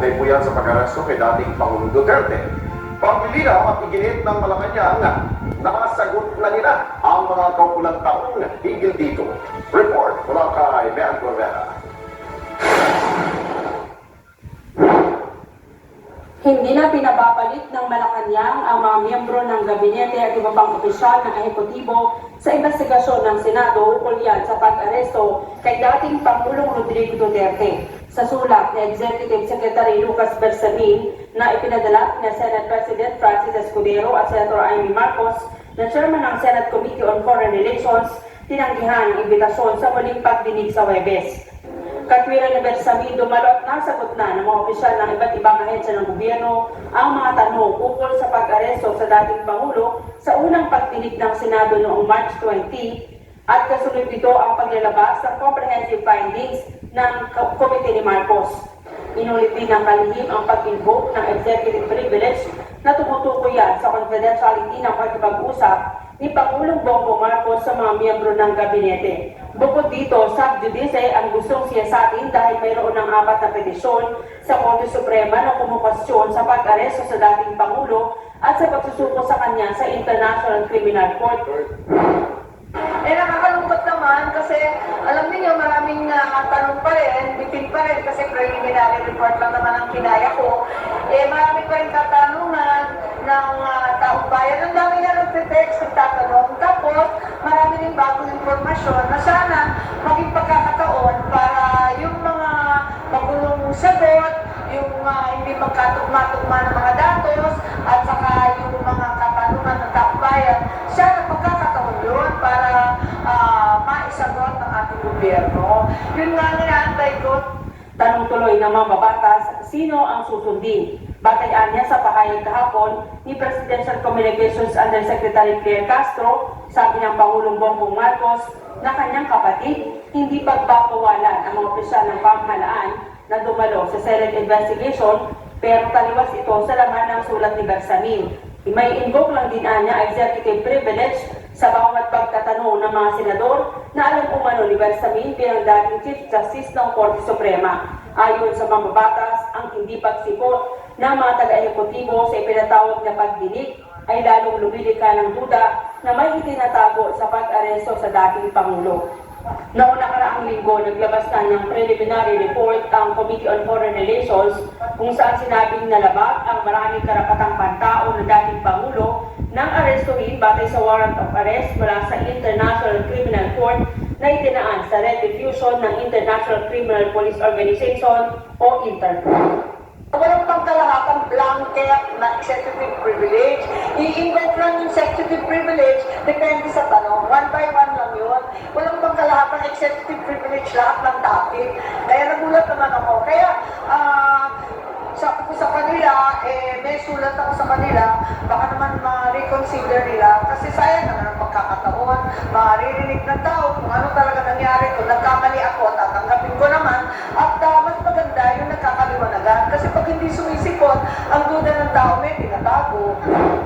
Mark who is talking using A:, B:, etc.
A: May po yan sa pag-aresto kay dating Pangulong Duterte. Paglilinaw at iginit ng Malacanang, nakasagot na nila ang mga kaukulang taong higil dito. Report mula kay Mean Corvera.
B: Hindi na pinababalit ng Malacanang ang mga miyembro ng gabinete at iba pang opisyal ng ehekutibo sa investigasyon ng Senado ukol yan sa pag-aresto kay dating Pangulong Rodrigo Duterte. Sa sulat ni Executive Secretary Lucas Bersamin na ipinadala ni Senate President Francis Escudero at Senator Amy Marcos na chairman ng Senate Committee on Foreign Relations, tinanggihan ang imbitasyon sa muling pagdinig sa Huwebes. Katwiran ni Bersamin, dumalo at nasagot na ng mga opisyal ng iba't ibang ahensya ng gobyerno ang mga tanong ukol sa pag-aresto sa dating Pangulo sa unang pagdinig ng Senado noong March 20 at kasunod dito ang paglalabas ng comprehensive findings ng Komite ni Marcos. Inulit din ng kalihim ang pag-invoke ng executive privilege na tumutukoy yan sa confidentiality ng pagkipag-usap ni Pangulong Bongbong Marcos sa mga miyembro ng gabinete. Bukod dito, sub judice ang gustong siyasatin dahil mayroon ng 4 na petisyon sa Korte Suprema na kumukwestiyon sa pag-aresto sa dating Pangulo at sa pagsusuko sa kanya sa International Criminal Court.
C: Nakakalungkot naman kasi alam niyo maraming tanong pa rin, bitin pa rin kasi preliminary report lang naman ang kinaya ko. Marami pa rin katanungan ng taong bayan. Ang dami na nagte-text, nagtatanong. Tapos, marami rin bagong informasyon na sana maging pagkakataon para yung mga magulong sagot, yung hindi magkatugma-tugma ng mga datos, at saka yung mga katanungan ng taong bayan, sana pagkakataon yun para maisagot ng ating gobyerno. Yun nga ninaantay ko.
B: Tanong tuloy ng mga babatas, sino ang susundin? Batayan niya sa pahayag kahapon ni Presidential Communications Undersecretary Claire Castro, sabi ng Pangulong Bongbong Marcos na kanyang kapatid, hindi pagbabawalan ang mga opisyal ng pamahalaan na dumalo sa Senate investigation, pero taliwas ito sa laman ng sulat ni Bersamin. May invoke lang din niya executive privilege sa bawat pagtatanong ng mga senador na alam umano ni Bersamin bilang dating Chief Justice ng Korte Suprema. Ayon sa mga batas, ang hindi pagsipot ng mga taga-ehekutibo sa ipinatawag na pagdinig ay lalong lumilika ng duda na may itinatago sa pag-aresto sa dating Pangulo. Noong nakaraang linggo, naglabas na ng preliminary report ang Committee on Foreign Relations kung saan sinabing nalabag ang maraming karapatang pantao ng dating Pangulo nang arestuhin batay sa warrant of arrest mula sa International Criminal Court na itinaan sa Red Diffusion ng International Criminal Police Organization o Interpol.
C: Walang pangkalahatang blanket na executive privilege. I-invoke lang yung executive privilege, depende sa tanong. One by one lang yun. Walang pangkalahatang executive privilege lahat ng topic. Kaya nagulat naman ako. Kaya, sabi ko sa kanila, may sulat ako sa kanila, baka naman ma-reconsider nila. Kasi sayang naman ang pagkakataon. Maririnig ng tao kung ano talaga nangyari. Kung nagkamali ako, tatanggapin ko naman. At mas maganda yung nagkakaliwanagan. Kasi pag hindi sumisikot, ang duda ng tao may tinatago.